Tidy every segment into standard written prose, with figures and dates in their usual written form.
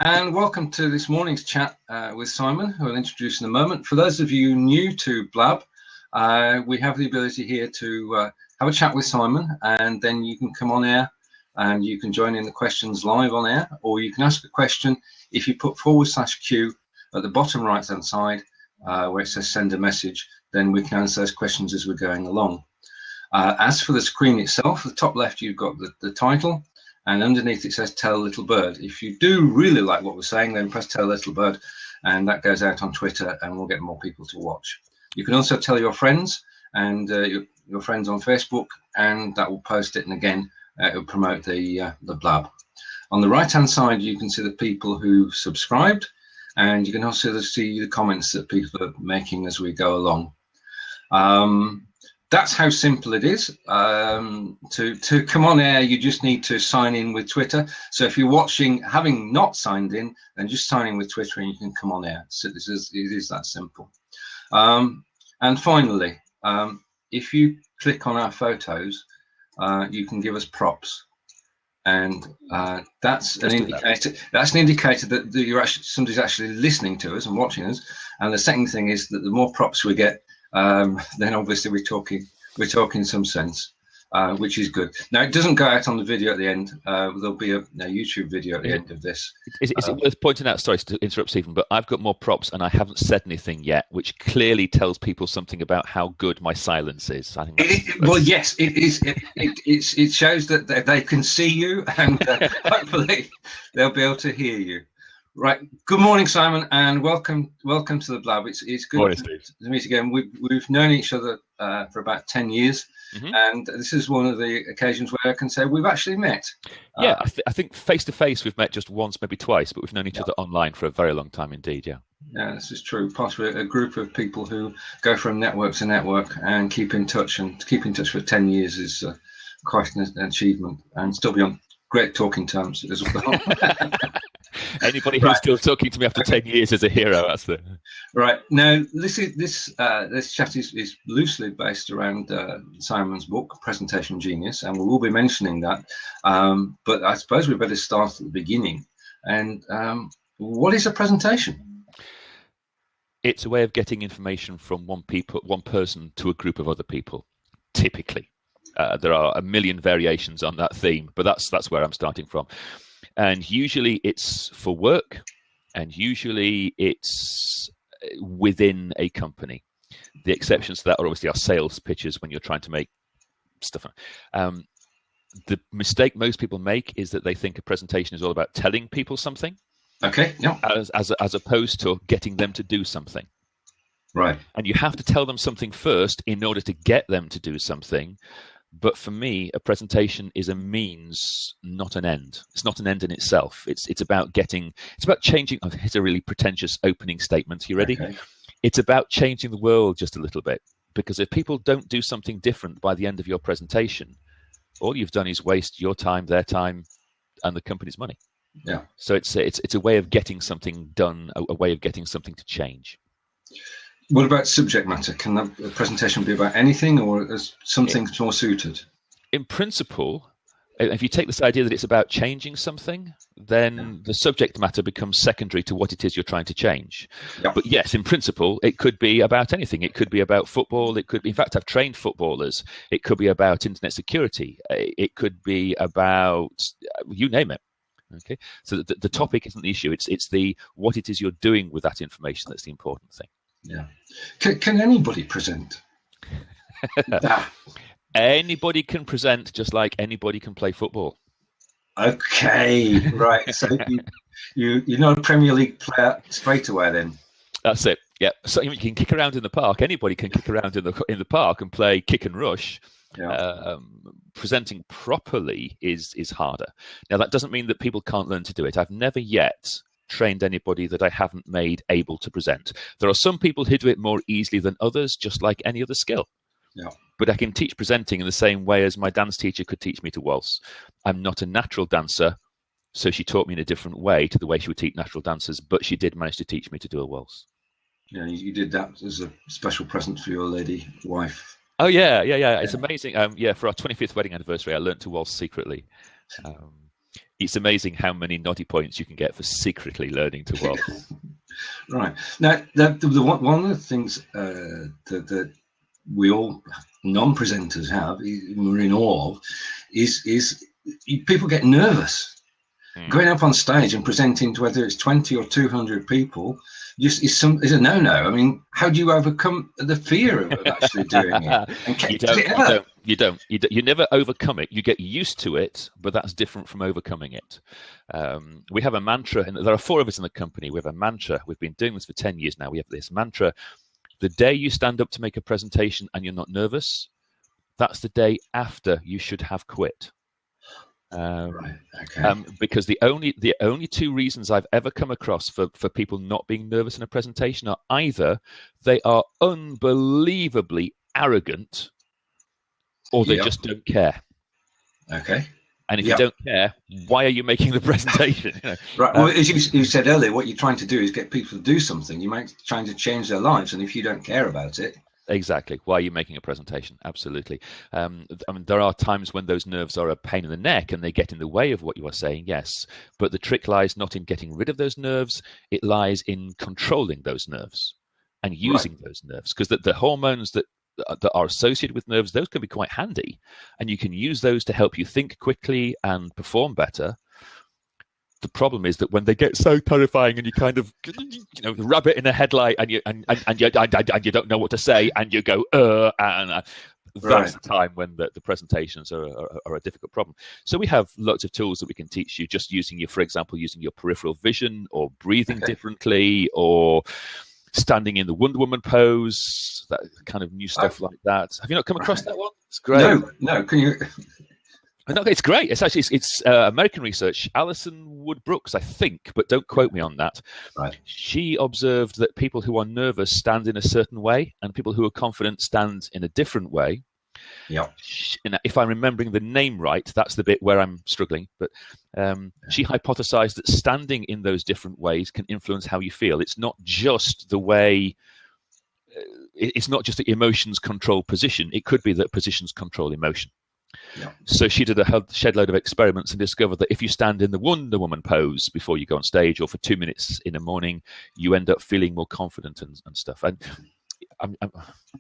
And welcome to this morning's chat with Simon, who I'll introduce in a moment. For those of you new to Blab, we have the ability here to have a chat with Simon, and then you can come on air and you can join in the questions live on air, or you can ask a question if you put /Q at the bottom right hand side where it says send a message. Then we can answer those questions as we're going along. As for the screen itself, at the top left you've got the title, and underneath it says tell a little bird. If you do really like what we're saying, then press tell a little bird, and that goes out on Twitter and we'll get more people to watch. You can also tell your friends and your friends on Facebook, and that will post it, and again it will promote the Blab. On the right hand side you can see the people who subscribed, and you can also see the comments that people are making as we go along. That's how simple it is. To come on air, you just need to sign in with Twitter. So if you're watching, having not signed in, then just sign in with Twitter and you can come on air. So it is that simple. And finally, if you click on our photos, you can give us props. And that's an indicator. That's an indicator that you're somebody's actually listening to us and watching us. And the second thing is that the more props we get, then obviously we're talking some sense, which is good. Now it doesn't go out on the video at the end. There'll be a YouTube video at the end of this. Is it worth pointing out, sorry to interrupt Stephen, but I've got more props and I haven't said anything yet, which clearly tells people something about how good my silence is. I think well, yes, it is. It shows that they can see you, and hopefully they'll be able to hear you. Right. Good morning, Simon, and welcome to the Blab. It's good to meet again. We've known each other for about 10 years, and this is one of the occasions where I can say we've actually met. Yeah, I think face to face we've met just once, maybe twice, but we've known each other online for a very long time indeed. Yeah. Yeah, this is true. Part of a group of people who go from network to network and keep in touch, and keep in touch for 10 years is quite an achievement, and still be on great talking terms as well. Anybody who's still talking to me after 10 years is a hero. That's the right. Now, this chat is loosely based around Simon's book, Presentation Genius, and we will be mentioning that. But I suppose we better start at the beginning. And what is a presentation? It's a way of getting information from one person to a group of other people. Typically, there are a million variations on that theme, but that's where I'm starting from. And usually it's for work, and usually it's within a company. The exceptions to that are obviously our sales pitches when you're trying to make stuff. The mistake most people make is that they think a presentation is all about telling people something. Okay. Yeah. As opposed to getting them to do something. Right. And you have to tell them something first in order to get them to do something. But for me, a presentation is a means, not an end. It's not an end in itself. It's about changing. Oh, here's a really pretentious opening statement. You ready? Okay. It's about changing the world just a little bit. Because if people don't do something different by the end of your presentation, all you've done is waste your time, their time, and the company's money. Yeah. So it's a way of getting something done, a way of getting something to change. What about subject matter? Can a presentation be about anything, or is something more suited? In principle, if you take this idea that it's about changing something, then the subject matter becomes secondary to what it is you're trying to change. Yep. But yes, in principle, it could be about anything. It could be about football. It could be, in fact, I've trained footballers. It could be about internet security. It could be about, you name it. Okay, so the topic isn't the issue. It's the what it is you're doing with that information that's the important thing. Yeah. Can anybody present? Anybody can present, just like anybody can play football. Okay, right. So you're not a Premier League player straight away then? That's it. Yeah. So you can kick around in the park. Anybody can kick around in the park and play kick and rush. Yeah. Presenting properly is harder. Now that doesn't mean that people can't learn to do it. I've never yet trained anybody that I haven't made able to present. There are some people who do it more easily than others, just like any other skill. Yeah. But I can teach presenting in the same way as my dance teacher could teach me to waltz. I'm not a natural dancer, so she taught me in a different way to the way she would teach natural dancers, but she did manage to teach me to do a waltz. Yeah, you did that as a special present for your lady wife. Oh, yeah. It's amazing. For our 25th wedding anniversary, I learned to waltz secretly. It's amazing how many noddy points you can get for secretly learning to waltz. Right. Now, one of the things that we all non-presenters have, we're in awe of, is people get nervous. Going up on stage and presenting to whether it's 20 or 200 people just is a no-no. I mean, how do you overcome the fear of actually doing it? You never overcome it. You get used to it, but that's different from overcoming it. We have a mantra, and there are 4 of us in the company. We have a mantra. We've been doing this for 10 years now. We have this mantra: the day you stand up to make a presentation and you're not nervous, that's the day after you should have quit. Right. Okay. Because the only 2 reasons I've ever come across for people not being nervous in a presentation are either they are unbelievably arrogant, or they just don't care. Okay. And if you don't care, why are you making the presentation? Right. Well, as you said earlier, what you're trying to do is get people to do something. You might trying to change their lives, and if you don't care about it. Exactly. Why are you making a presentation? Absolutely. I mean, there are times when those nerves are a pain in the neck and they get in the way of what you are saying, yes. But the trick lies not in getting rid of those nerves. It lies in controlling those nerves and using those nerves. Because the hormones that are associated with nerves, those can be quite handy. And you can use those to help you think quickly and perform better. The problem is that when they get so terrifying and you kind of, rabbit in a headlight and you don't know what to say and you go, that's the time when the presentations are a difficult problem. So we have lots of tools that we can teach you, just for example, using your peripheral vision, or breathing differently, or standing in the Wonder Woman pose, that kind of new stuff like that. Have you not come across that one? It's great. No. Can you? No, it's great. It's actually American research. Alison Wood-Brooks, I think, but don't quote me on that. Right. She observed that people who are nervous stand in a certain way, and people who are confident stand in a different way. Yeah. If I'm remembering the name right, that's the bit where I'm struggling. But she hypothesized that standing in those different ways can influence how you feel. It's not just the way. It's not just that emotions control position. It could be that positions control emotion. Yeah. So she did a shed load of experiments and discovered that if you stand in the Wonder Woman pose before you go on stage, or for 2 minutes in the morning, you end up feeling more confident and stuff. And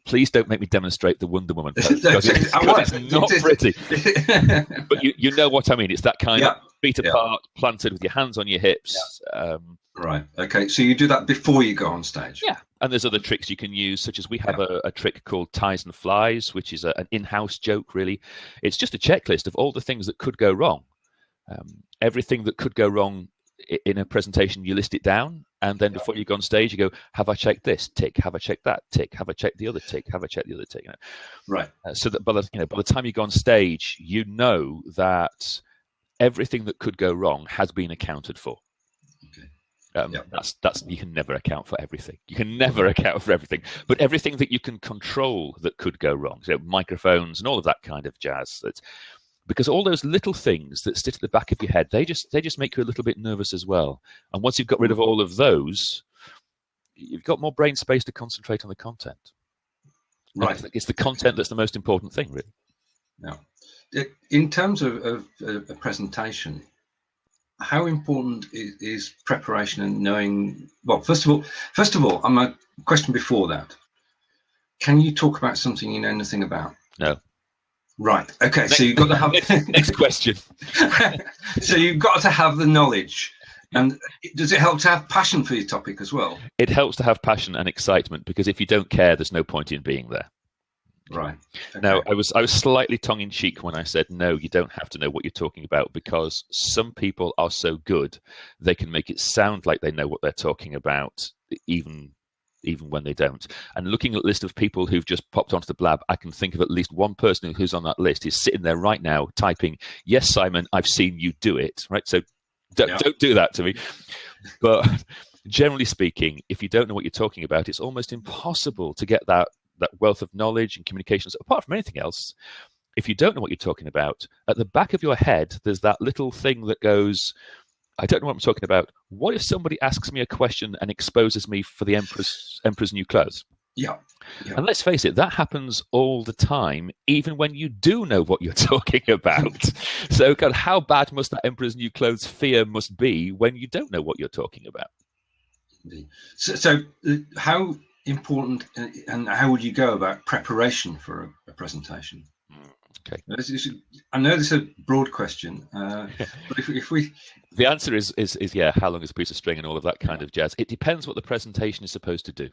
please don't make me demonstrate the Wonder Woman pose, because it's not pretty. But you know what I mean. It's that kind of feet apart, planted with your hands on your hips. Yeah. Right. Okay. So you do that before you go on stage. Yeah. And there's other tricks you can use, such as we have a trick called ties and flies, which is an in-house joke, really. It's just a checklist of all the things that could go wrong. Everything that could go wrong in a presentation, you list it down. And then before you go on stage, you go, have I checked this? Tick. Have I checked that? Tick. Have I checked the other tick? Have I checked the other tick? Right. So that by the time you go on stage, you know that everything that could go wrong has been accounted for. That's you can never account for everything. You can never account for everything, but everything that you can control that could go wrong, so microphones and all of that kind of jazz. Because all those little things that sit at the back of your head, they just make you a little bit nervous as well. And once you've got rid of all of those, you've got more brain space to concentrate on the content. Right. It's the content that's the most important thing, really. Yeah. In terms of a presentation, how important is preparation and knowing? Well, first of all, I'm a question before that. Can you talk about something you know nothing about? No. Right. Okay. So you've got to have next question. So you've got to have the knowledge. And does it help to have passion for your topic as well? It helps to have passion and excitement, because if you don't care, there's no point in being there. Right. Okay. Now, I was slightly tongue-in-cheek when I said, no, you don't have to know what you're talking about, because some people are so good, they can make it sound like they know what they're talking about, even when they don't. And looking at a list of people who've just popped onto the Blab, I can think of at least one person who's on that list is sitting there right now typing, yes, Simon, I've seen you do it. Right. So don't do that to me. But generally speaking, if you don't know what you're talking about, it's almost impossible to get that wealth of knowledge and communications, apart from anything else. If you don't know what you're talking about, at the back of your head, there's that little thing that goes, I don't know what I'm talking about. What if somebody asks me a question and exposes me for the Emperor's new clothes? Yeah. Yeah. And let's face it, that happens all the time, even when you do know what you're talking about. So, God, how bad must that Emperor's New Clothes fear must be when you don't know what you're talking about? So how important and how would you go about preparation for a presentation? Okay. I know this is a broad question, but if we... The answer is yeah, how long is a piece of string and all of that kind of jazz. It depends what the presentation is supposed to do.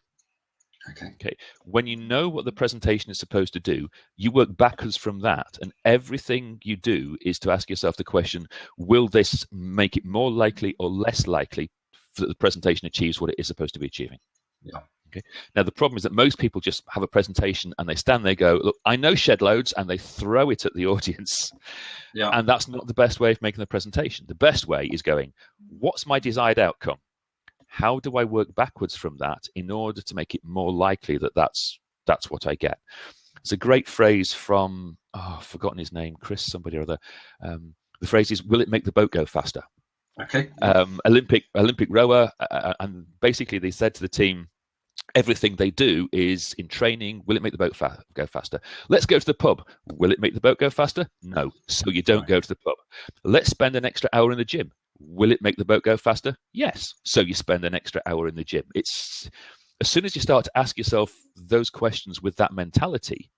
Okay. When you know what the presentation is supposed to do, you work backwards from that, and everything you do is to ask yourself the question, will this make it more likely or less likely that the presentation achieves what it is supposed to be achieving? Yeah. Okay. Now, the problem is that most people just have a presentation and they stand there, go, look, I know shed loads, and they throw it at the audience. Yeah. And that's not the best way of making the presentation. The best way is going, what's my desired outcome? How do I work backwards from that in order to make it more likely that that's what I get? It's a great phrase from, I've forgotten his name, Chris somebody or other. The phrase is, will it make the boat go faster? Okay. Olympic rower, and basically they said to the team, everything they do is in training. Will it make the boat go faster? Let's go to the pub. Will it make the boat go faster? No. So you don't go to the pub. Let's spend an extra hour in the gym. Will it make the boat go faster? Yes. So you spend an extra hour in the gym. It's as soon as you start to ask yourself those questions with that mentality,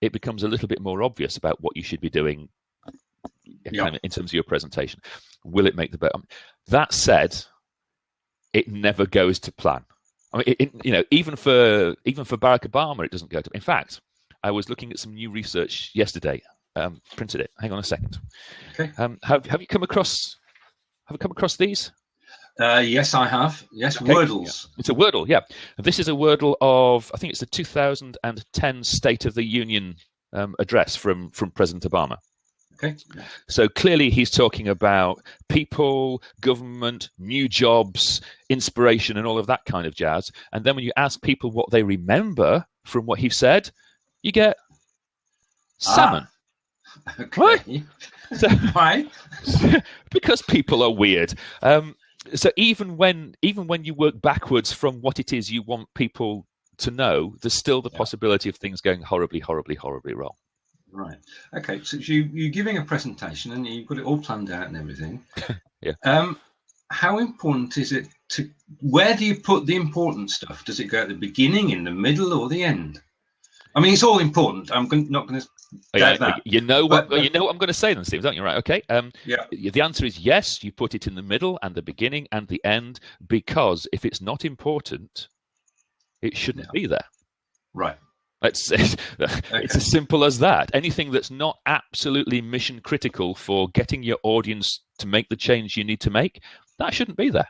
it becomes a little bit more obvious about what you should be doing kind of in terms of your presentation. Will it make the boat? That said, it never goes to plan. I mean, even for Barack Obama, it doesn't go to. In fact, I was looking at some new research yesterday. Printed it. Hang on a second. Okay. Have you come across? Have you come across these? Yes, I have. Yes, okay. Wordles. It's a Wordle, yeah. This is a Wordle of, I think it's the 2010 State of the Union address from President Obama. Okay. So clearly he's talking about people, government, new jobs, inspiration, and all of that kind of jazz. And then when you ask people what they remember from what he said, you get salmon. Okay. Right? So, why? Because people are weird. So even when you work backwards from what it is you want people to know, there's still the possibility of things going horribly, horribly, horribly wrong. Right. Okay. So you're giving a presentation and you've got it all planned out and everything. Yeah. How important is it where do you put the important stuff? Does it go at the beginning, in the middle, or the end? I mean, it's all important. I'm not going to doubt that. You know what I'm going to say then, Steve, don't you? Right. Okay. Yeah. The answer is yes. You put it in the middle and the beginning and the end, because if it's not important, it shouldn't be there. Right. It's as simple as that. Anything that's not absolutely mission critical for getting your audience to make the change you need to make, that shouldn't be there.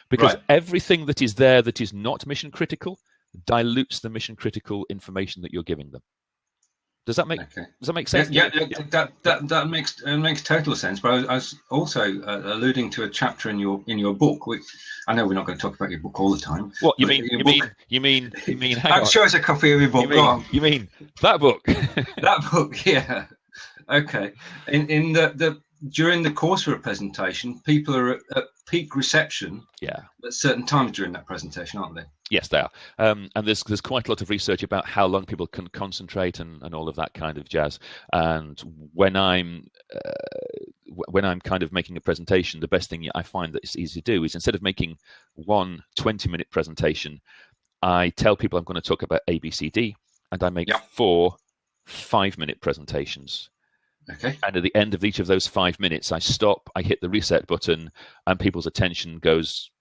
Because everything that is there that is not mission critical dilutes the mission critical information that you're giving them. Does that make sense? Yeah, that makes total sense. But I was also alluding to a chapter in your book, which I know we're not going to talk about your book all the time. What you mean? You mean? I'm sure it's a copy of your book. You mean that book? That book, yeah. Okay. In the during the course of a presentation, people are at peak reception. Yeah. At certain times during that presentation, aren't they? Yes, they are. And there's quite a lot of research about how long people can concentrate and all of that kind of jazz. And when I'm kind of making a presentation, the best thing I find that it's easy to do is, instead of making one 20-minute presentation, I tell people I'm going to talk about A, B, C, D, and I make 4 5-minute presentations. Okay. And at the end of each of those 5 minutes, I stop, I hit the reset button, and people's attention goes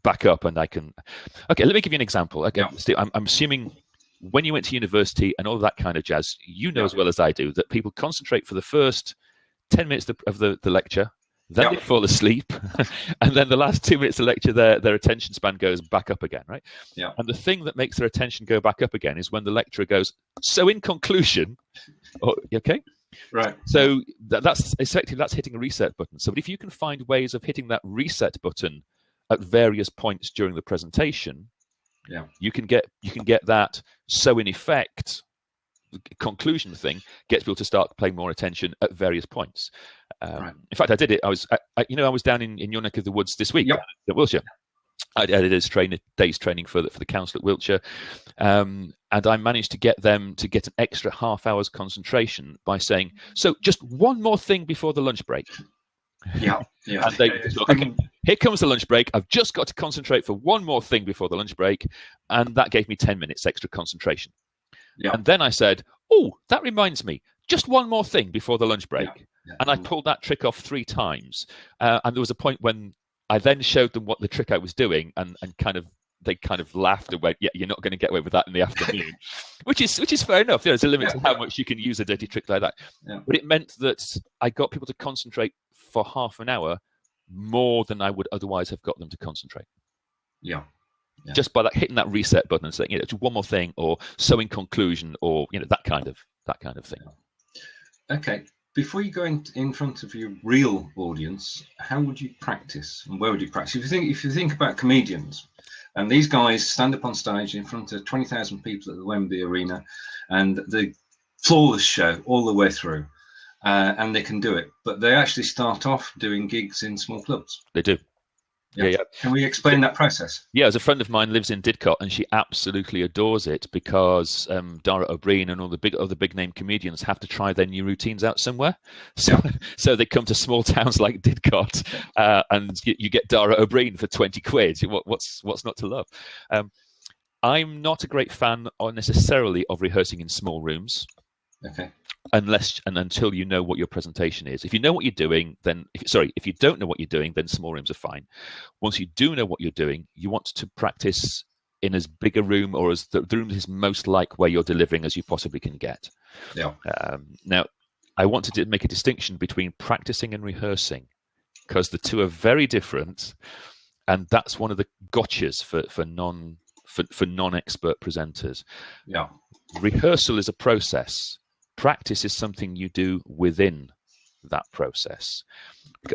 back up, and I can. Okay, let me give you an example. Okay, Steve, I'm assuming when you went to university and all of that kind of jazz, you know as well as I do that people concentrate for the first 10 minutes of the lecture, then they fall asleep, and then the last 2 minutes of lecture, their attention span goes back up again, right? Yeah. And the thing that makes their attention go back up again is when the lecturer goes, so in conclusion, okay? Right. So that's effectively hitting a reset button. So if you can find ways of hitting that reset button at various points during the presentation, you can get that. So in effect, the conclusion thing gets people to start paying more attention at various points. In fact, I did it. I was down in your neck of the woods this week, at Wiltshire, I did a day's training for the council at Wiltshire, and I managed to get them to get an extra half hour's concentration by saying, "So just one more thing before the lunch break." Yeah. And they thought, okay, here comes the lunch break. I've just got to concentrate for one more thing before the lunch break, and that gave me 10 minutes extra concentration. Yeah. And then I said, "Oh, that reminds me, just one more thing before the lunch break." And I pulled that trick off 3 times, and there was a point when I then showed them what the trick I was doing, and they kind of laughed and went, "Yeah, you're not going to get away with that in the afternoon," which is fair enough. There's a limit to how much you can use a dirty trick like that. But it meant that I got people to concentrate for half an hour more than I would otherwise have got them to concentrate. Yeah. Just by hitting that reset button and saying, just one more thing, or so in conclusion, or that kind of thing. Okay. Before you go in front of your real audience, how would you practice, and where would you practice? If you think about comedians, and these guys stand up on stage in front of 20,000 people at the Wembley Arena, and the flawless show all the way through, and they can do it, but they actually start off doing gigs in small clubs. They do. Yeah. Can we explain that process? Yeah, as a friend of mine lives in Didcot, and she absolutely adores it because Dara O'Brien and all the other big name comedians have to try their new routines out somewhere. So they come to small towns like Didcot, and you get Dara O'Brien for 20 quid. What's not to love? I'm not a great fan necessarily of rehearsing in small rooms. Okay. Unless and until you know what your presentation is. If you know what you're doing, then if you don't know what you're doing, then small rooms are fine. Once you do know what you're doing, you want to practice in as big a room, or as the room is most like where you're delivering, as you possibly can get. Yeah. Now, I want to make a distinction between practicing and rehearsing, because the two are very different, and that's one of the gotchas for non-expert presenters. Yeah. Rehearsal is a process. Practice is something you do within that process.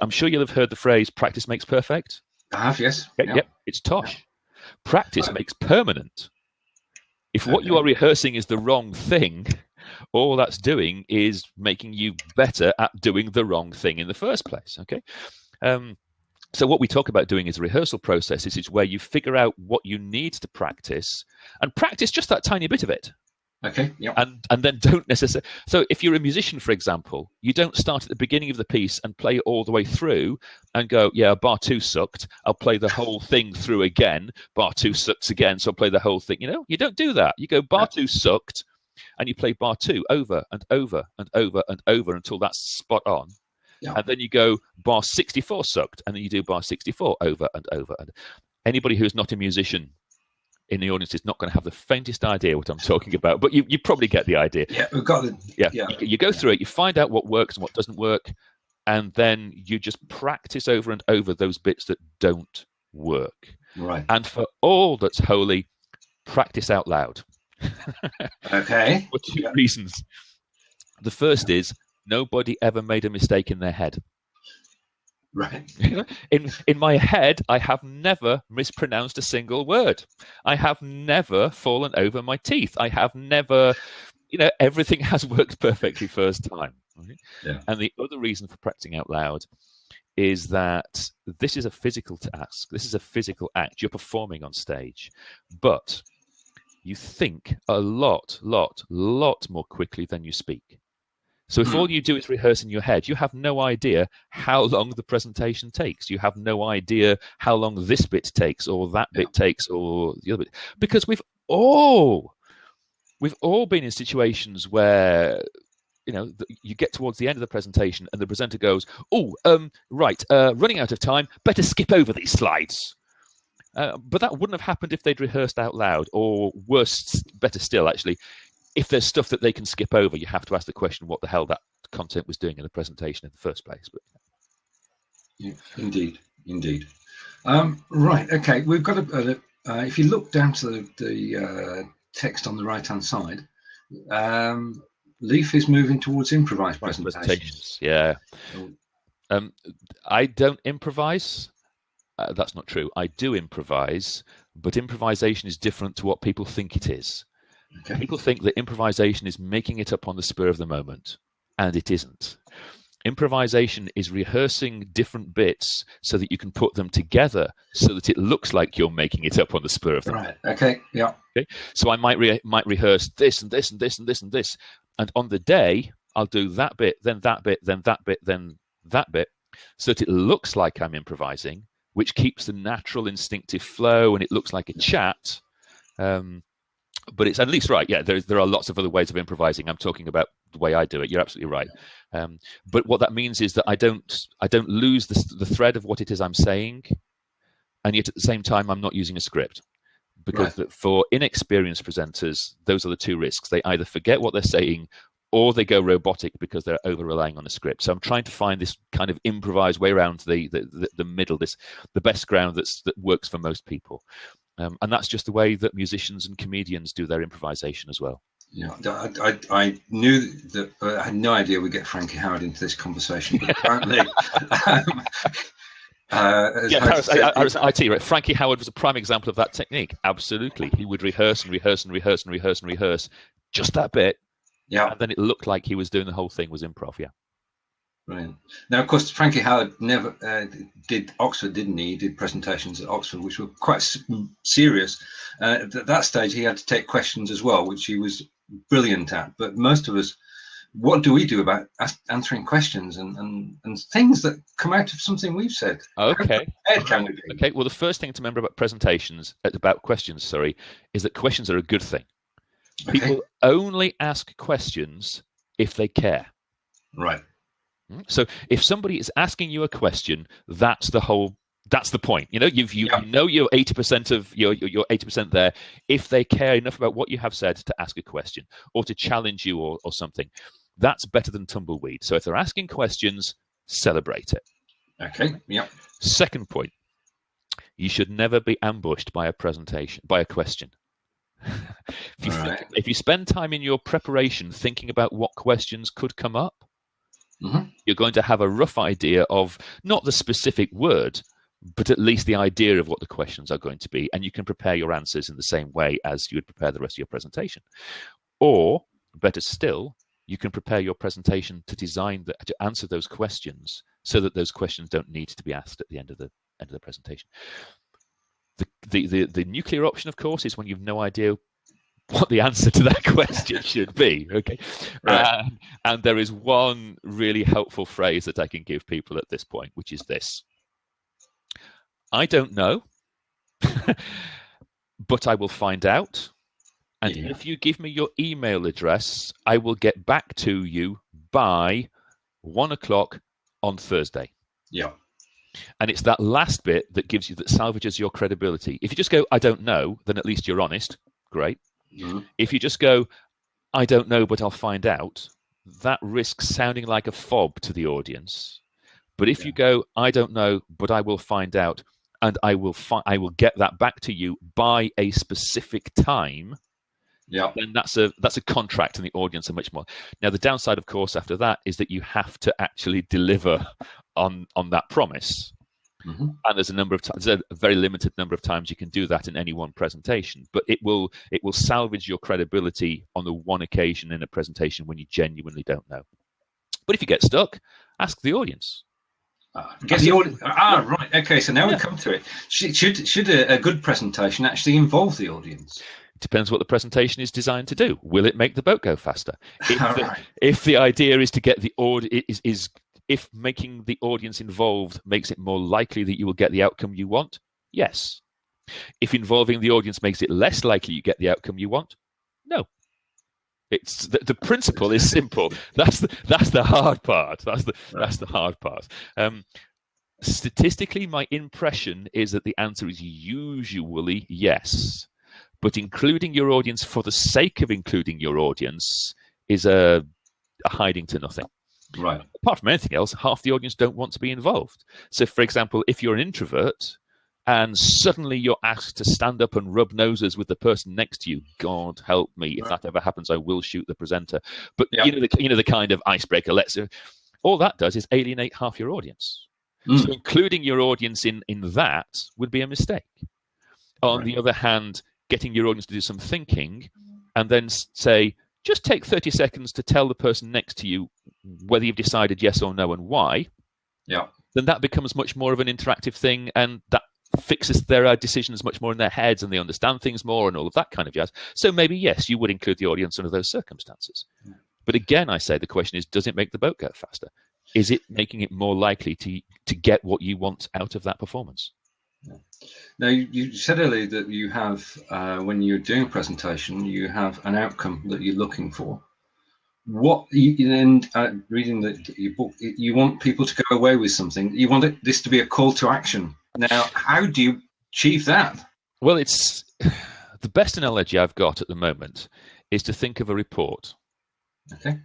I'm sure you'll have heard the phrase, practice makes perfect. I have, yes. Okay, yep, it's tosh. Yeah. Practice makes permanent. If what you are rehearsing is the wrong thing, all that's doing is making you better at doing the wrong thing in the first place. Okay. So what we talk about doing is a rehearsal process. It's where you figure out what you need to practice, and practice just that tiny bit of it. Okay. Yeah. And then don't necessarily. So if you're a musician, for example, you don't start at the beginning of the piece and play it all the way through and go, "Yeah, bar 2 sucked. I'll play the whole thing through again. Bar 2 sucks again, so I'll play the whole thing." You don't do that. You go bar 2 sucked, and you play bar 2 over and over and over and over until that's spot on. Yeah. And then you go bar 64 sucked, and then you do bar 64 over and over. And anybody who's not a musician in the audience is not going to have the faintest idea what I'm talking about, but you probably get the idea. Yeah, we've got it. Yeah. You go through it, you find out what works and what doesn't work, and then you just practice over and over those bits that don't work. Right. And for all that's holy, practice out loud. Okay. For 2 reasons. The first is nobody ever made a mistake in their head. Right. In my head, I have never mispronounced a single word. I have never fallen over my teeth. I have never, everything has worked perfectly first time. Right? Yeah. And the other reason for practicing out loud is that this is a physical task. This is a physical act. You're performing on stage, but you think a lot more quickly than you speak. So if all you do is rehearse in your head, you have no idea how long the presentation takes. You have no idea how long this bit takes, or that bit takes, or the other bit. Because we've all been in situations where, you get towards the end of the presentation and the presenter goes, running out of time, better skip over these slides. But that wouldn't have happened if they'd rehearsed out loud, or better still, actually, if there's stuff that they can skip over, you have to ask the question what the hell that content was doing in the presentation in the first place. But yeah, indeed. Right. Okay. We've got if you look down to the text on the right-hand side, Leaf is moving towards improvised presentations. Yeah. I don't improvise. That's not true. I do improvise, but improvisation is different to what people think it is. Okay. People think that improvisation is making it up on the spur of the moment, and it isn't. Improvisation is rehearsing different bits so that you can put them together so that it looks like you're making it up on the spur of the moment. Right. Okay. Yeah. Okay. So I might rehearse this and this and this and this and this, and on the day I'll do that bit, then that bit, then that bit, then that bit, so that it looks like I'm improvising, which keeps the natural instinctive flow, and it looks like a chat. But it's at least right. Yeah, there are lots of other ways of improvising. I'm talking about the way I do it. You're absolutely right. But what that means is that I don't lose the thread of what it is I'm saying, and yet at the same time I'm not using a script, because for inexperienced presenters, those are the two risks. They either forget what they're saying, or they go robotic because they're over relying on a script. So I'm trying to find this kind of improvised way around the middle, the best ground that works for most people. And that's just the way that musicians and comedians do their improvisation as well. Yeah, I knew that, but I had no idea we'd get Frankie Howard into this conversation. But apparently, Harris IT, right? Frankie Howard was a prime example of that technique. Absolutely, he would rehearse and rehearse and rehearse and rehearse and rehearse just that bit. Yeah, and then it looked like he was doing the whole thing was improv. Yeah. Brilliant. Now, of course, Frankie Howard never did Oxford, didn't he? He did presentations at Oxford, which were quite serious. At that stage, he had to take questions as well, which he was brilliant at. But most of us, what do we do about answering questions and things that come out of something we've said? Okay. How can we be? Okay. Well, the first thing to remember about questions, is that questions are a good thing. Okay. People only ask questions if they care. Right. So if somebody is asking you a question, that's the point. You know, you know you're 80% of you're 80% there if they care enough about what you have said to ask a question or to challenge you or something. That's better than tumbleweed. So if they're asking questions, celebrate it. Okay. Yeah. Second point, you should never be ambushed by a question. If you spend time in your preparation thinking about what questions could come up, you're going to have a rough idea of not the specific word, but at least the idea of what the questions are going to be, and you can prepare your answers in the same way as you would prepare the rest of your presentation. Or, better still, you can prepare your presentation to answer those questions so that those questions don't need to be asked at the end of the presentation. The nuclear option, of course, is when you've no idea what the answer to that question should be. Okay. Right. And there is one really helpful phrase that I can give people at this point, which is this: I don't know, but I will find out. And if you give me your email address, I will get back to you by 1:00 on Thursday. Yeah. And it's that last bit that salvages your credibility. If you just go, I don't know, then at least you're honest. Great. If you just go, I don't know, but I'll find out, that risks sounding like a fob to the audience. But if you go, I don't know, but I will find out, and I will get that back to you by a specific time, then that's a contract, and the audience are much more. Now, the downside, of course, after that is that you have to actually deliver on that promise. And there's a very limited number of times you can do that in any one presentation, but it will salvage your credibility on the one occasion in a presentation when you genuinely don't know. But if you get stuck, ask the audience. Get the audience. Right. Okay. So now we come to it. Should a good presentation actually involve the audience? It depends what the presentation is designed to do. Will it make the boat go faster? If the idea is to get the audience if making the audience involved makes it more likely that you will get the outcome you want, yes. If involving the audience makes it less likely you get the outcome you want, no. It's the principle is simple. That's the hard part. That's the hard part. Statistically, my impression is that the answer is usually yes, but including your audience for the sake of including your audience is a hiding to nothing. Right. Apart from anything else, half the audience don't want to be involved. So, for example, if you're an introvert and suddenly you're asked to stand up and rub noses with the person next to you, God help me, if that ever happens, I will shoot the presenter. But you know the kind of icebreaker. All that does is alienate half your audience. So including your audience in that would be a mistake. On the other hand, getting your audience to do some thinking and then say, just take 30 seconds to tell the person next to you whether you've decided yes or no and why. Yeah. Then that becomes much more of an interactive thing, and that fixes their decisions much more in their heads, and they understand things more and all of that kind of jazz. So maybe, yes, you would include the audience under those circumstances. Yeah. But again, I say the question is, does it make the boat go faster? Is it making it more likely to get what you want out of that performance? Yeah. Now, you said earlier that you have, when you're doing a presentation, you have an outcome that you're looking for. What, and reading your book, you want people to go away with something. You want this to be a call to action. Now, how do you achieve that? Well, it's the best analogy I've got at the moment is to think of a report. Okay.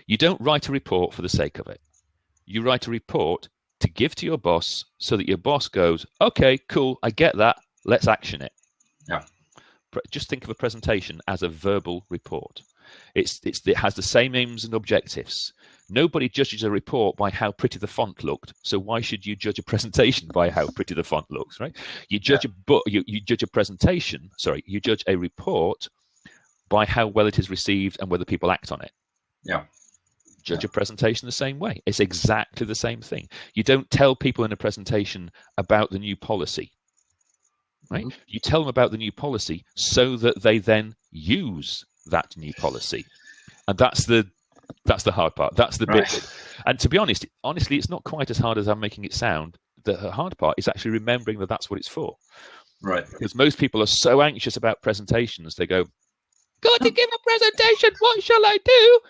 You don't write a report for the sake of it. You write a report to give to your boss so that your boss goes, okay, cool, I get that, let's action it. Yeah. Just think of a presentation as a verbal report. It has the same aims and objectives. Nobody judges a report by how pretty the font looked, so why should you judge a presentation by how pretty the font looks, right? You judge you judge a presentation, you judge a report by how well it is received and whether people act on it. Yeah. Judge a presentation the same way. It's exactly the same thing. You don't tell people in a presentation about the new policy, right? Mm-hmm. You tell them about the new policy so that they then use that new policy. And that's the hard part. That's the bit. And to be honest, honestly, it's not quite as hard as I'm making it sound. The hard part is actually remembering that that's what it's for. Right. Because most people are so anxious about presentations. They go, got to give a presentation. What shall I do?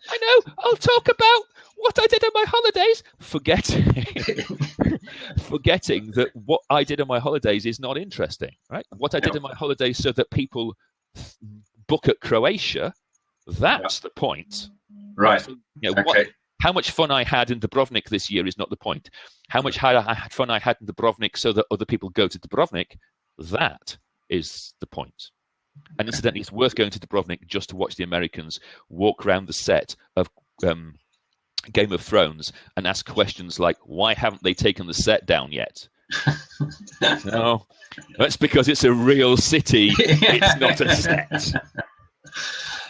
I know, I'll talk about what I did on my holidays. Forgetting that what I did on my holidays is not interesting, right? What I did on my holidays so that people book at Croatia, that's the point. Right. So, how much fun I had in Dubrovnik this year is not the point. How much fun I had in Dubrovnik so that other people go to Dubrovnik, that is the point. And incidentally, it's worth going to Dubrovnik just to watch the Americans walk around the set of Game of Thrones and ask questions like, why haven't they taken the set down yet? No, that's because it's a real city. It's not a set.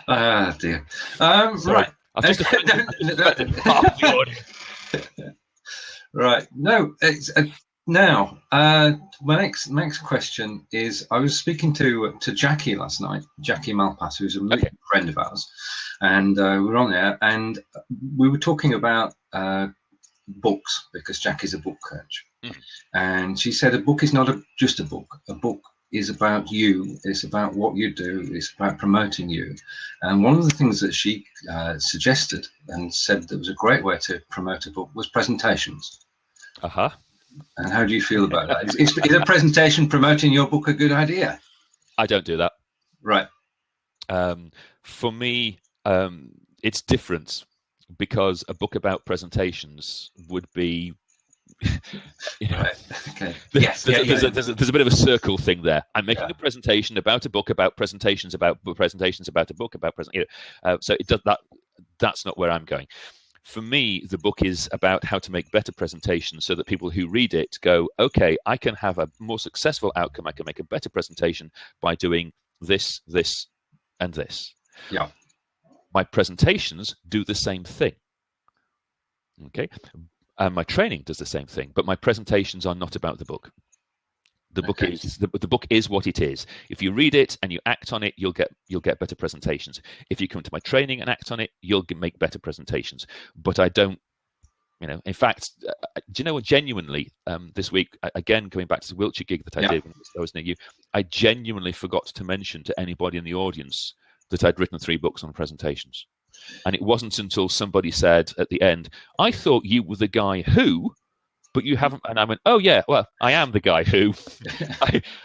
Ah, dear. Right. I've just offended half the audience. Right. No, it's... Now, my next question is, I was speaking to Jackie last night, Jackie Malpass, who's a friend of ours, and we were on there, and we were talking about books, because Jackie's a book coach. And she said a book is not just a book. A book is about you. It's about what you do. It's about promoting you. And one of the things that she suggested and said that was a great way to promote a book was presentations. Uh-huh. And how do you feel about that? Is a presentation promoting your book a good idea? I don't do that. Right. For me, it's different, because a book about presentations would be, right. Okay. There's a bit of a circle thing there. I'm making a presentation about a book about presentations about presentations about a book about so it does that. That's not where I'm going. For me, the book is about how to make better presentations so that people who read it go, okay, I can have a more successful outcome. I can make a better presentation by doing this, this, and this. Yeah. My presentations do the same thing. Okay. And my training does the same thing, but my presentations are not about the book. The book is the book is what it is. If you read it and you act on it, you'll get better presentations. If you come to my training and act on it, you'll make better presentations. But I don't, in fact, do you know what? Genuinely, this week, again going back to the Wiltshire gig that I did when I was near you, I genuinely forgot to mention to anybody in the audience that I'd written 3 books on presentations, and it wasn't until somebody said at the end, "I thought you were the guy who." But you haven't, and I went, oh yeah, well, I am the guy who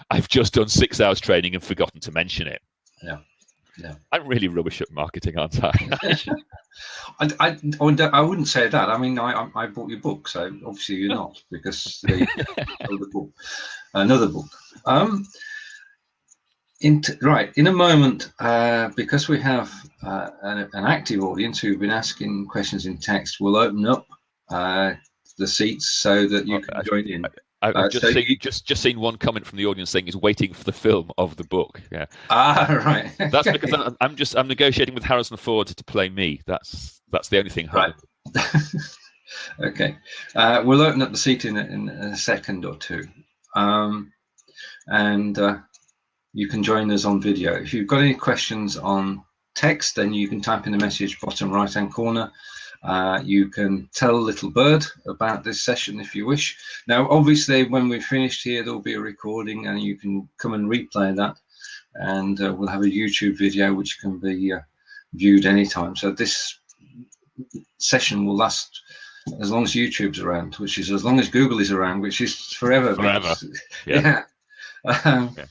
I've just done 6 hours training and forgotten to mention it. Yeah. I'm really rubbish at marketing, aren't I? I wouldn't say that. I mean, I bought your book, so obviously you're not, because another book. In a moment, because we have an active audience who've been asking questions in text, we'll open up the seats so that you can join in. I've So just seen one comment from the audience saying he's waiting for the film of the book. Yeah. Right. That's because I'm negotiating with Harrison Ford to play me. That's the only thing. Right. Okay. We'll open up the seat in a second or two, and you can join us on video. If you've got any questions on text, then you can type in the message bottom right hand corner. You can tell Little Bird about this session if you wish. Now, obviously, when we're finished here, there'll be a recording and you can come and replay that. And we'll have a YouTube video which can be viewed anytime. So this session will last as long as YouTube's around, which is as long as Google is around, which is forever. Yeah. Okay.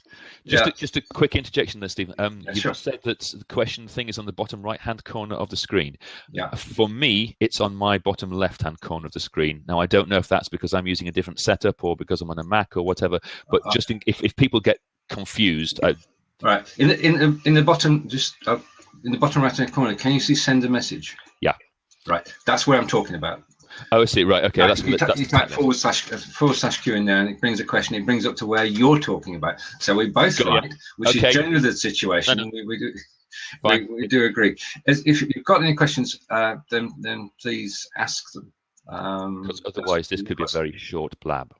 Just a quick interjection there, Stephen. You sure. said that the question thing is on the bottom right-hand corner of the screen. Yeah. For me, it's on my bottom left-hand corner of the screen. Now, I don't know if that's because I'm using a different setup or because I'm on a Mac or whatever. But just if people get confused, right in the bottom, just in the bottom right-hand corner, can you see send a message? Yeah. Right. That's where I'm talking about. Oh, I see. Right. Okay. You type // Q in there, and it brings a question. It brings up to where you're talking about. So we both right, which is generally the situation. No. We do agree. If you've got any questions, then please ask them. Because otherwise, this could be a very short blab.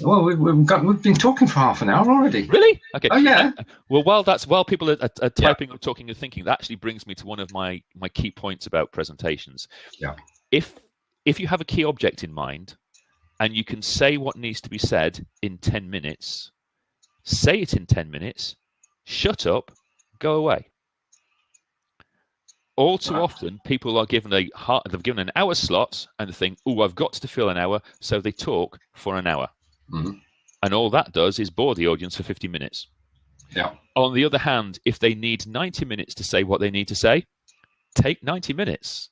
Well, we've been talking for half an hour already. Really? Okay. Oh yeah. Well, while people are typing or talking and thinking, that actually brings me to one of my key points about presentations. Yeah. If you have a key object in mind and you can say what needs to be said in 10 minutes, say it in 10 minutes, shut up, go away. All too often, people are given an hour slot and they think, oh, I've got to fill an hour, so they talk for an hour. Mm-hmm. And all that does is bore the audience for 50 minutes. Yeah. On the other hand, if they need 90 minutes to say what they need to say, take 90 minutes.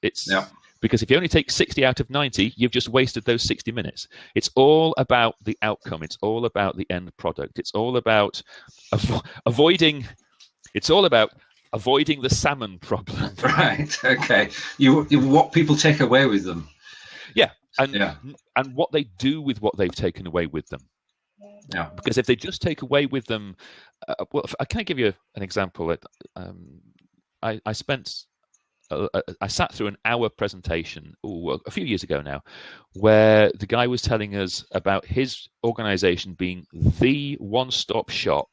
Because if you only take 60 out of 90, you've just wasted those 60 minutes. It's all about the outcome. It's all about the end product. It's all about avoiding the salmon problem. Right. Okay. What people take away with them. Yeah. And what they do with what they've taken away with them. Yeah. Because if they just take away with them, can I give you an example? I sat through an hour presentation a few years ago now, where the guy was telling us about his organization being the one-stop shop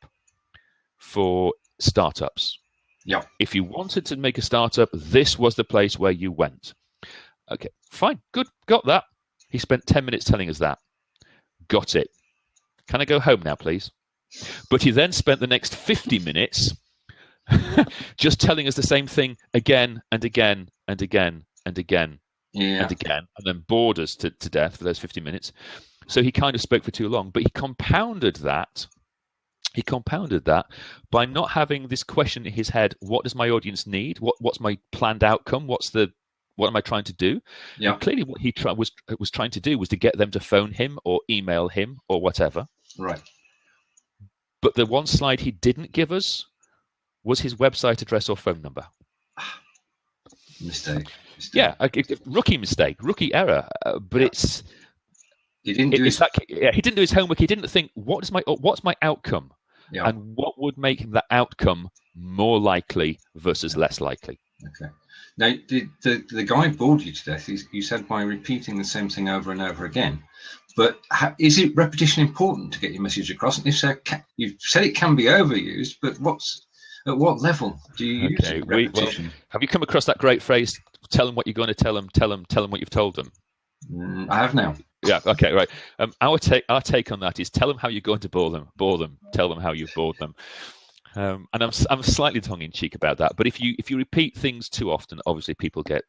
for startups. Yeah. If you wanted to make a startup, this was the place where you went. Okay, fine, good, got that. He spent 10 minutes telling us that. Got it. Can I go home now, please? But he then spent the next 50 minutes just telling us the same thing again and again and again and again and again, and then bored us to death for those 50 minutes. So he kind of spoke for too long, but he compounded that by not having this question in his head: what does my audience need? What's my planned outcome? What am I trying to do? Yeah. And clearly what he was trying to do was to get them to phone him or email him or whatever. Right. But the one slide he didn't give us was his website address or phone number. Mistake. Yeah, rookie mistake, rookie error. But he didn't do he didn't do his homework. He didn't think, what's my outcome, and what would make that outcome more likely versus less likely. Okay. Now, the guy bored you to death. You said by repeating the same thing over and over again. But is it repetition important to get your message across? And if so, you've said it can be overused, but at what level do you use repetition? Have you come across that great phrase, tell them what you're going to tell them what you've told them? I have now. Yeah, okay, right. Our take on that is tell them how you're going to bore them, tell them how you've bored them. And I'm slightly tongue-in-cheek about that, but if you repeat things too often, obviously people get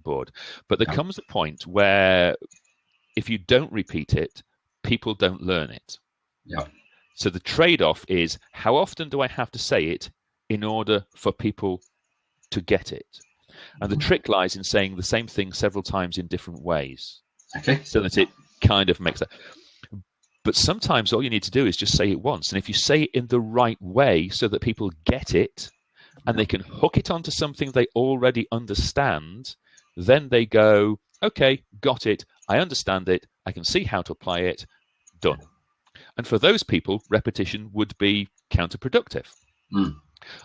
bored. But there comes a point where if you don't repeat it, people don't learn it. Yeah. So the trade-off is, how often do I have to say it in order for people to get it? And the trick lies in saying the same thing several times in different ways. Okay. So that it kind of makes that. But sometimes all you need to do is just say it once. And if you say it in the right way so that people get it and they can hook it onto something they already understand, then they go, okay, got it. I understand it. I can see how to apply it. Done. And for those people, repetition would be counterproductive. Mm.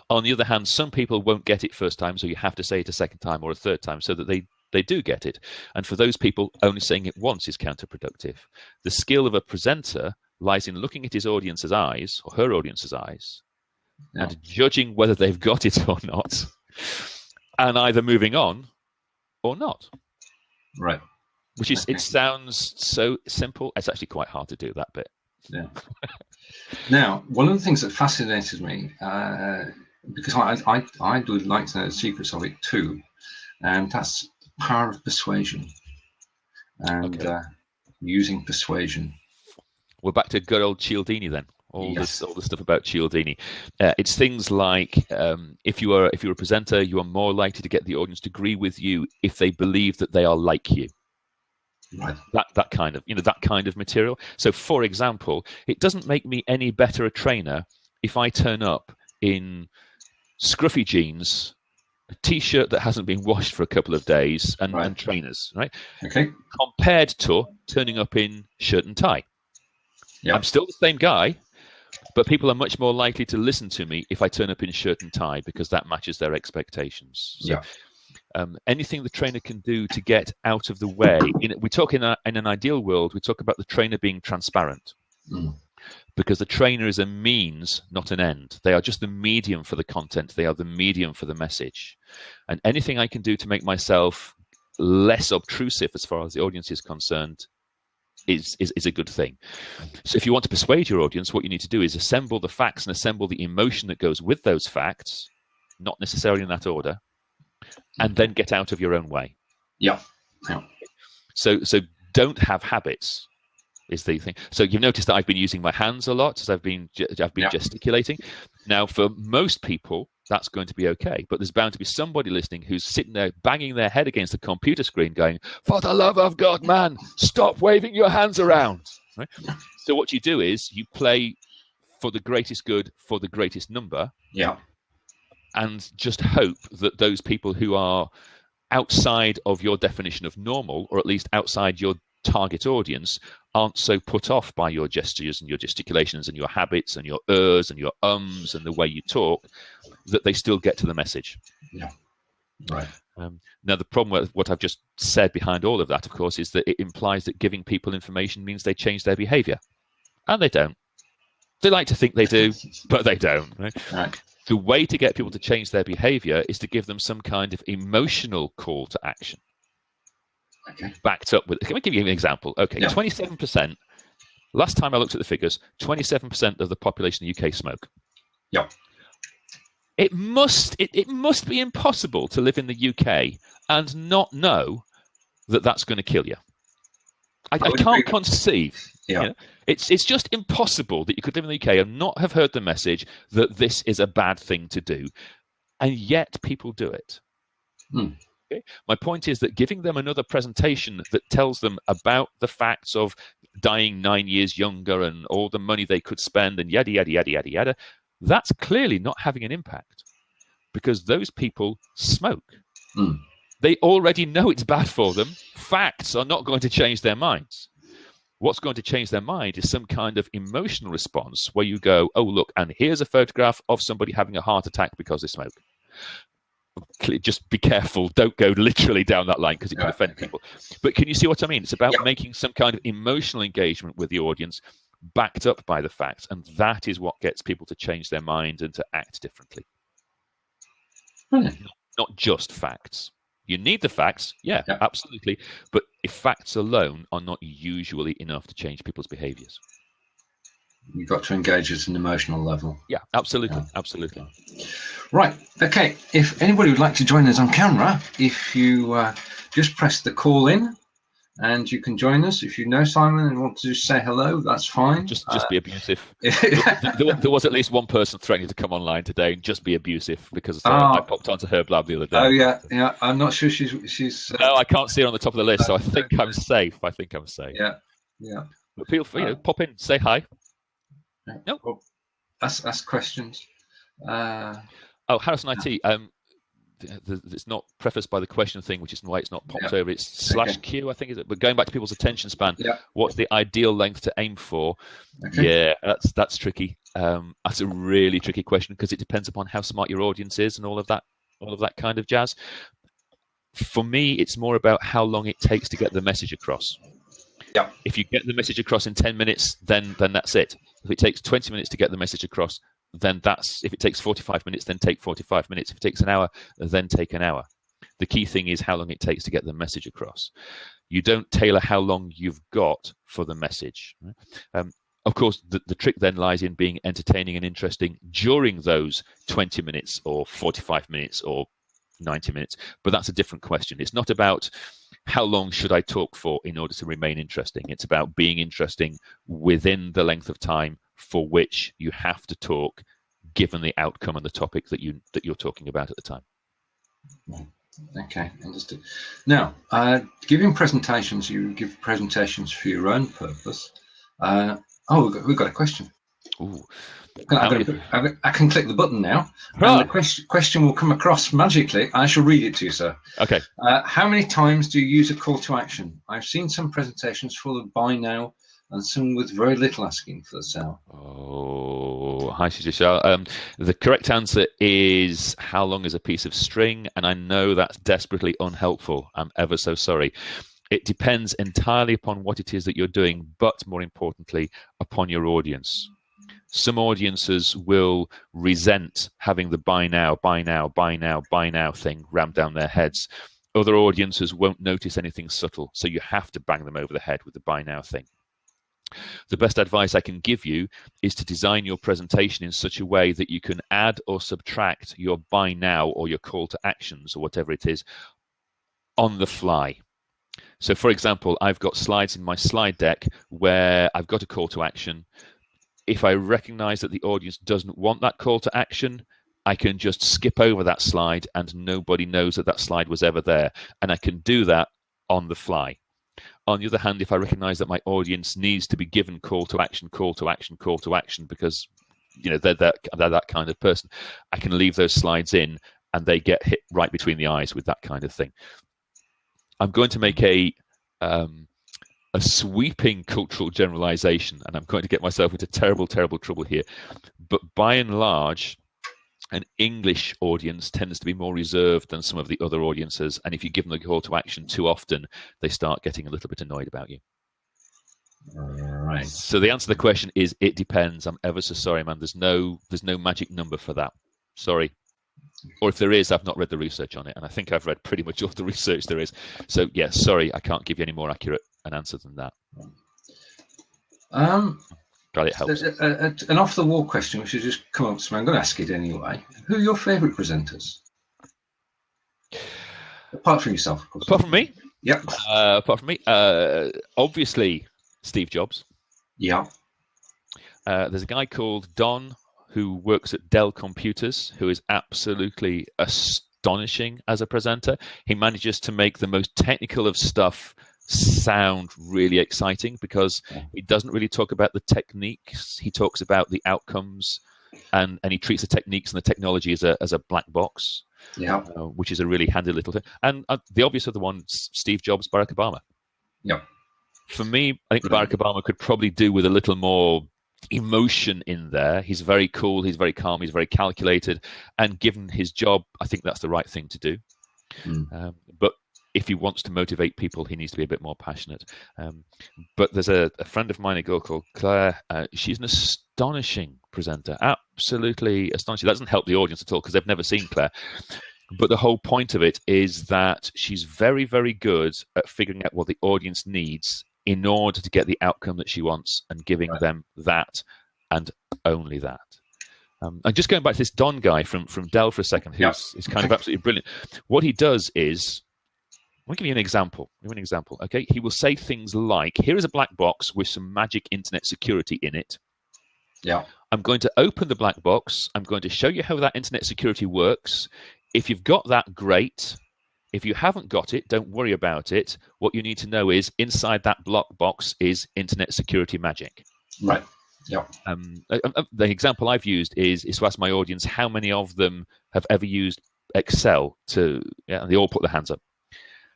On the other hand, some people won't get it first time, so you have to say it a second time or a third time so that they do get it. And for those people, only saying it once is counterproductive. The skill of a presenter lies in looking at his audience's eyes, or her audience's eyes, and judging whether they've got it or not, and either moving on or not. Right. Which is, it sounds so simple. It's actually quite hard to do that bit. Yeah. Now, one of the things that fascinated me, because I would like to know the secrets of it too, and that's the power of persuasion and using persuasion. We're back to good old Cialdini then. All the stuff about Cialdini. It's things like if you are a presenter, you are more likely to get the audience to agree with you if they believe that they are like you. Right. That kind of that kind of material. So, for example, it doesn't make me any better a trainer if I turn up in scruffy jeans, a t-shirt that hasn't been washed for a couple of days, and trainers, right? Okay. Compared to turning up in shirt and tie. Yeah. I'm still the same guy, but people are much more likely to listen to me if I turn up in shirt and tie because that matches their expectations. So, anything the trainer can do to get out of the way. We talk in an ideal world, we talk about the trainer being transparent. Because the trainer is a means, not an end. They are just the medium for the content. They are the medium for the message. And anything I can do to make myself less obtrusive as far as the audience is concerned is a good thing. So if you want to persuade your audience, what you need to do is assemble the facts and assemble the emotion that goes with those facts, not necessarily in that order, and then get out of your own way. Yeah. So don't have habits is the thing. So you've noticed that I've been using my hands a lot as I've been gesticulating. Now, for most people, that's going to be okay. But there's bound to be somebody listening who's sitting there banging their head against the computer screen going, "For the love of God, man, stop waving your hands around." Right? So what you do is you play for the greatest good for the greatest number. Yeah. And just hope that those people who are outside of your definition of normal, or at least outside your target audience, aren't so put off by your gestures and your gesticulations and your habits and your ers and your ums and the way you talk, that they still get to the message. Yeah. Right. Now, the problem with what I've just said behind all of that, of course, is that it implies that giving people information means they change their behavior. And they don't. They like to think they do, but they don't. Right? The way to get people to change their behavior is to give them some kind of emotional call to action. Okay. Backed up with, can we give you an example? Okay, 27%. Last time I looked at the figures, 27% of the population in the UK smoke. Yeah. It must be impossible to live in the UK and not know that that's going to kill you. I can't conceive. Yeah. You know? It's just impossible that you could live in the UK and not have heard the message that this is a bad thing to do, and yet people do it. Okay? My point is that giving them another presentation that tells them about the facts of dying 9 years younger and all the money they could spend and yada, yada, yada, yada, yada, that's clearly not having an impact because those people smoke. They already know it's bad for them. Facts are not going to change their minds. What's going to change their mind is some kind of emotional response where you go, oh, look, and here's a photograph of somebody having a heart attack because they smoke. Just be careful. Don't go literally down that line because it can offend people. But can you see what I mean? It's about making some kind of emotional engagement with the audience backed up by the facts. And that is what gets people to change their mind and to act differently. Not just facts. You need the facts, yeah, absolutely. But if facts alone are not usually enough to change people's behaviors. You've got to engage at an emotional level. Yeah, absolutely, absolutely. Right, okay. If anybody would like to join us on camera, if you just press the call in and you can join us. If you know Simon and want to just say hello, that's fine. Just be abusive. There was at least one person threatening to come online today and just be abusive because I popped onto her blab the other day. Oh yeah. I'm not sure she's. No, I can't see her on the top of the list, so I think I'm safe. Yeah. But feel free, pop in, say hi. No. Ask questions. Harrison IT. it's not prefaced by the question thing, which is why it's not popped Yeah. over. It's slash Q, I think, is it? But going back to people's attention span, Yeah. what's the ideal length to aim for? Okay. Yeah, that's tricky. That's a really tricky question because it depends upon how smart your audience is and all of that kind of jazz. For me, it's more about how long it takes to get the message across. Yeah. If you get the message across in 10 minutes, then that's it. If it takes 20 minutes to get the message across, then if it takes 45 minutes, then take 45 minutes. If it takes an hour, then take an hour. The key thing is how long it takes to get the message across. You don't tailor how long you've got for the message. Of course, the trick then lies in being entertaining and interesting during those 20 minutes or 45 minutes or 90 minutes, but that's a different question. It's not about how long should I talk for in order to remain interesting. It's about being interesting within the length of time for which you have to talk, given the outcome and the topic that you're talking about at the time. Okay, understood. Now, giving presentations, you give presentations for your own purpose. We've got a question. Ooh. I can click the button now, and the question will come across magically. I shall read it to you, sir. Okay. How many times do you use a call to action? I've seen some presentations full of buy now and some with very little asking for the sale. Oh, hi, Shishal. The correct answer is how long is a piece of string? And I know that's desperately unhelpful. I'm ever so sorry. It depends entirely upon what it is that you're doing, but more importantly, upon your audience. Some audiences will resent having the buy now, buy now, buy now, buy now thing rammed down their heads. Other audiences won't notice anything subtle, so you have to bang them over the head with the buy now thing. The best advice I can give you is to design your presentation in such a way that you can add or subtract your buy now or your call to actions or whatever it is on the fly. So, for example, I've got slides in my slide deck where I've got a call to action. If I recognize that the audience doesn't want that call to action, I can just skip over that slide and nobody knows that that slide was ever there. And I can do that on the fly. On the other hand, if I recognize that my audience needs to be given call to action, because they're that kind of person, I can leave those slides in and they get hit right between the eyes with that kind of thing. I'm going to make a sweeping cultural generalization, and I'm going to get myself into terrible trouble here. But by and large, an English audience tends to be more reserved than some of the other audiences. And if you give them the call to action too often, they start getting a little bit annoyed about you. Right. So the answer to the question is it depends. I'm ever so sorry, man. There's no magic number for that. Sorry. Or if there is, I've not read the research on it. And I think I've read pretty much all the research there is. So, yeah, sorry, I can't give you any more accurate an answer than that. Glad it helps. An off-the-wall question, which has just come up to me. I'm going to ask it anyway. Who are your favourite presenters? Apart from yourself, of course. Apart from me? Yep. Apart from me, obviously Steve Jobs. Yeah. There's a guy called Don who works at Dell Computers, who is absolutely astonishing as a presenter. He manages to make the most technical of stuff sound really exciting because he doesn't really talk about the techniques. He talks about the outcomes, and he treats the techniques and the technology as a black box, which is a really handy little thing. And the obvious other one, Steve Jobs, Barack Obama. Yeah. For me, I think Barack Obama could probably do with a little more emotion in there. He's very cool, he's very calm, he's very calculated, and given his job, I think that's the right thing to do. But if he wants to motivate people, he needs to be a bit more passionate. But there's a friend of mine, a girl called Claire. She's an astonishing presenter, absolutely astonishing. That doesn't help the audience at all because they've never seen Claire. But the whole point of it is that she's very, very good at figuring out what the audience needs in order to get the outcome that she wants and giving them that and only that. And just going back to this Don guy from Dell for a second, who's is kind of absolutely brilliant. What he does is, I'll give you an example. Okay, he will say things like, "Here is a black box with some magic internet security in it. Yeah. I'm going to open the black box. I'm going to show you how that internet security works. If you've got that, great. If you haven't got it, don't worry about it. What you need to know is inside that block box is internet security magic." Right. Yeah. The example I've used is to ask my audience how many of them have ever used Excel to, and they all put their hands up.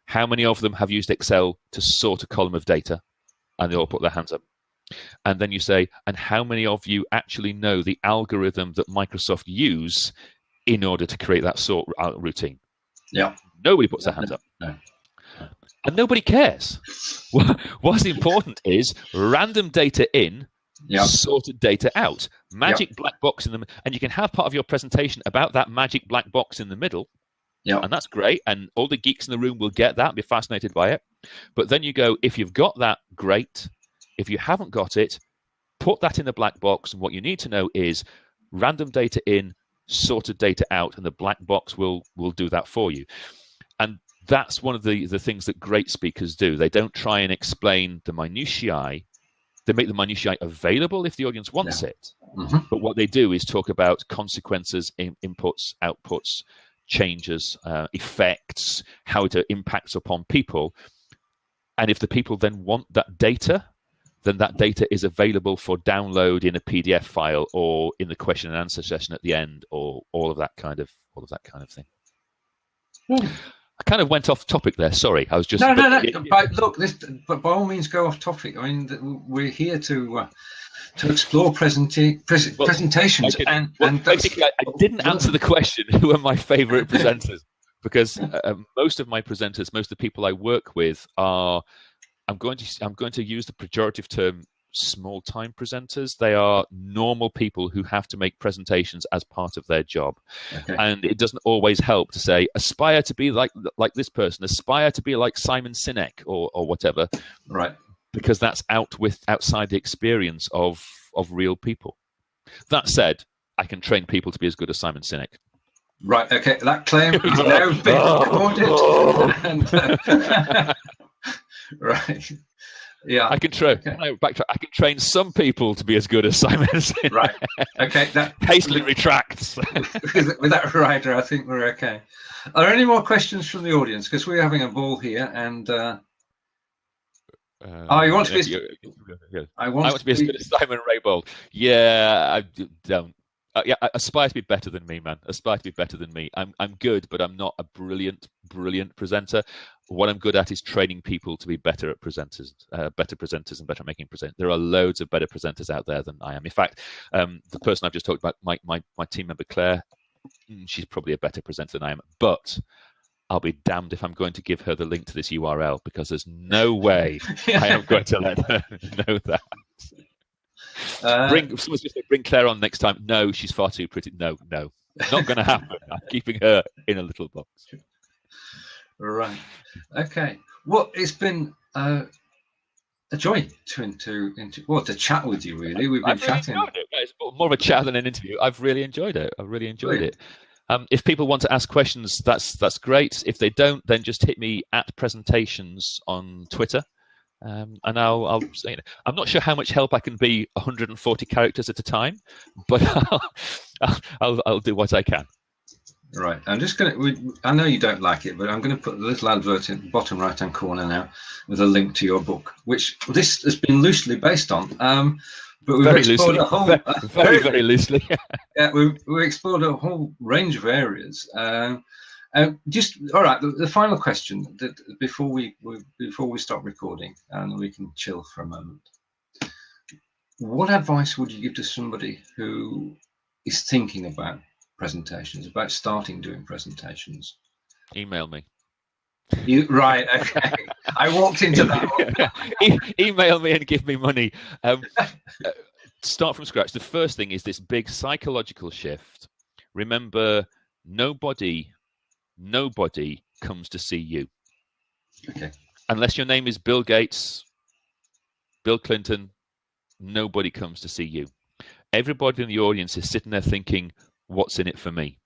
How many of them have used Excel to sort a column of data? And they all put their hands up. And then you say, and how many of you actually know the algorithm that Microsoft use in order to create that sort routine? Yeah. Nobody puts their hands up. No. And nobody cares. What's important is random data in, sorted data out. Magic black box in them. And you can have part of your presentation about that magic black box in the middle. Yeah. And that's great. And all the geeks in the room will get that and be fascinated by it. But then you go, if you've got that, great. If you haven't got it, put that in the black box. And what you need to know is random data in, sorted data out, and the black box will do that for you. And that's one of the things that great speakers do. They don't try and explain the minutiae. They make the minutiae available if the audience wants it. Mm-hmm. But what they do is talk about consequences, inputs, outputs, changes, effects, how it impacts upon people. And if the people then want that data, then that data is available for download in a PDF file or in the question and answer session at the end, or all of that kind of thing. I kind of went off topic there. Sorry, I was just no. But look, but by all means, go off topic. I mean, we're here to explore presentations. Basically, I didn't answer the question. Who are my favourite presenters? Because most of my presenters, most of the people I work with are. I'm going to use the pejorative term small-time presenters. They are normal people who have to make presentations as part of their job. Okay. And it doesn't always help to say, aspire to be like this person, aspire to be like Simon Sinek or whatever. Right. Because that's outside the experience of real people. That said, I can train people to be as good as Simon Sinek. Right, okay, that claim is now been recorded. Right. Yeah. I can train. Okay. I can train some people to be as good as Simon Sinek. Right. Okay. That hastily retracts. With that rider, I think we're okay. Are there any more questions from the audience? Because we're having a ball here, and you want to be? I want to be as good as Simon Raybould. Yeah, I don't. I aspire to be better than me, man. Aspire to be better than me. I'm good, but I'm not a brilliant presenter. What I'm good at is training people to be better at presenters, and better making present. There are loads of better presenters out there than I am. In fact, the person I've just talked about, my team member Claire, she's probably a better presenter than I am. But I'll be damned if I'm going to give her the link to this URL, because there's no way I am going to let her know that. Someone's just bring Claire on next time. No, she's far too pretty. No, not going to happen. I'm keeping her in a little box. Right. Okay. Well, it's been a joy to chat with you. Really, we've been chatting. Really enjoyed it. It's more of a chat than an interview. I've really enjoyed it. It. If people want to ask questions, that's great. If they don't, then just hit me at Presentations on Twitter. And I'll say, I'm not sure how much help I can be 140 characters at a time, but I'll do what I can. Right. I'm just going to, I know you don't like it, but I'm going to put a little advert in the bottom right-hand corner now with a link to your book, which this has been loosely based on. But we've explored a whole, very loosely. Yeah, we've explored a whole range of areas. Just all right. The final question before we stop recording, and we can chill for a moment. What advice would you give to somebody who is thinking about presentations, about starting doing presentations? Email me. Right. Okay. I walked into that one. Email me and give me money. Start from scratch. The first thing is this big psychological shift. Remember, nobody comes to see you. Okay. Unless your name is Bill Gates, Bill Clinton, nobody comes to see you. Everybody in the audience is sitting there thinking, what's in it for me?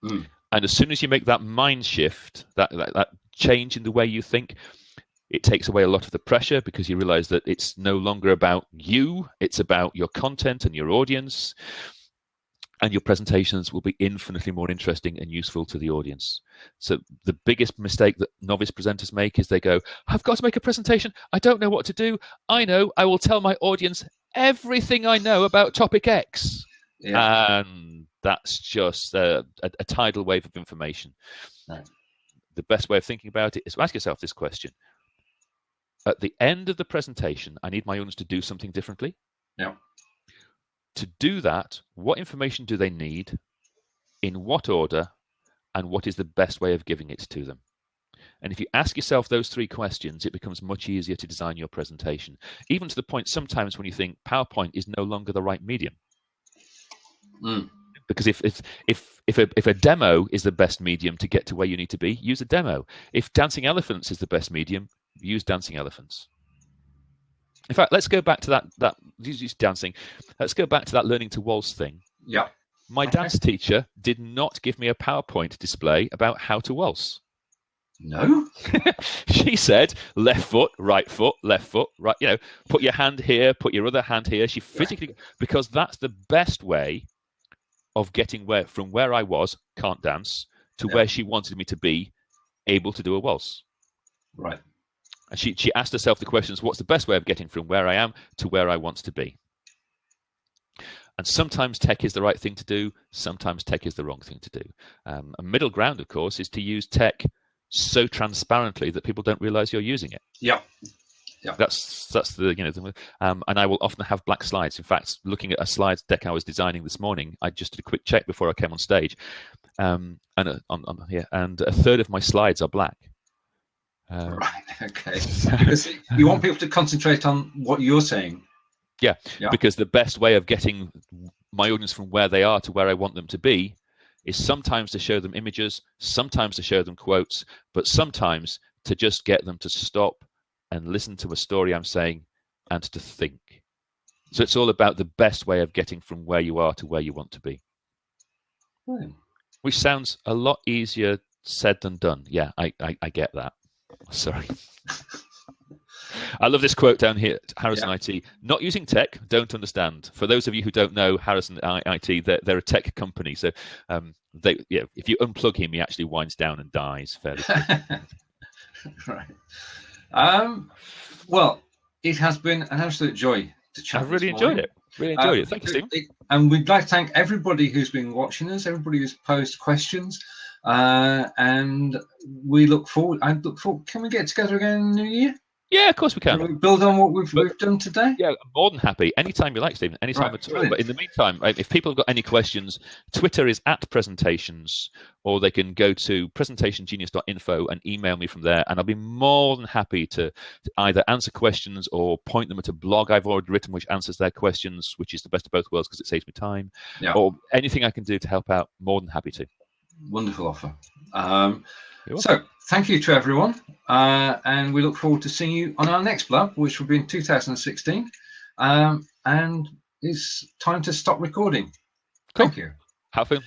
Mm. And as soon as you make that mind shift, that change in the way you think, it takes away a lot of the pressure, because you realize that it's no longer about you, it's about your content and your audience. And your presentations will be infinitely more interesting and useful to the audience. So the biggest mistake that novice presenters make is they go, I've got to make a presentation. I don't know what to do. I know. I will tell my audience everything I know about topic X. Yeah. And That's just a tidal wave of information. Right. The best way of thinking about it is to ask yourself this question. At the end of the presentation, I need my audience to do something differently. Yeah. To do that, what information do they need, in what order, and what is the best way of giving it to them? And if you ask yourself those 3 questions, it becomes much easier to design your presentation, even to the point sometimes when you think PowerPoint is no longer the right medium. Because if a demo is the best medium to get to where you need to be, use a demo. If dancing elephants is the best medium, use dancing elephants. In fact, let's go back to that use dancing. Let's go back to that learning to waltz thing. Yeah. My dance teacher did not give me a PowerPoint display about how to waltz. No. She said left foot, right, right. Put your hand here, put your other hand here. She physically, because that's the best way of getting from where I was, can't dance, to where she wanted me to be, able to do a waltz. Right. And she asked herself the questions, what's the best way of getting from where I am to where I want to be? And sometimes tech is the right thing to do. Sometimes tech is the wrong thing to do. A middle ground, of course, is to use tech so transparently that people don't realize you're using it. Yeah. Yeah. That's the and I will often have black slides. In fact, looking at a slide deck I was designing this morning, I just did a quick check before I came on stage, and a third of my slides are black. Right. Okay. Because you want people to concentrate on what you're saying. Yeah. Because the best way of getting my audience from where they are to where I want them to be is sometimes to show them images, sometimes to show them quotes, but sometimes to just get them to stop and listen to a story I'm saying and to think. So it's all about the best way of getting from where you are to where you want to be. Which sounds a lot easier said than done. Yeah, I get that. Sorry. I love this quote down here, Harrison IT. Not using tech, don't understand. For those of you who don't know Harrison IT, they're a tech company. So if you unplug him, he actually winds down and dies fairly quickly. Right. Well, it has been an absolute joy to chat. I've really enjoyed it. Really enjoyed it. Thank you, Stephen. And we'd like to thank everybody who's been watching us, everybody who's posed questions. And we look forward. Can we get together again in the new year? Yeah, of course we can. Can we build on what we've done today? Yeah, more than happy. Anytime you like, Stephen. Anytime at all. Brilliant. But in the meantime, if people have got any questions, Twitter is @presentations, or they can go to presentationgenius.info and email me from there, and I'll be more than happy to either answer questions or point them at a blog I've already written which answers their questions, which is the best of both worlds because it saves me time. Yeah. Or anything I can do to help out, more than happy to. Wonderful offer. So thank you to everyone, and we look forward to seeing you on our next blog, which will be in 2016. And it's time to stop recording. Cool. Thank you. Have fun.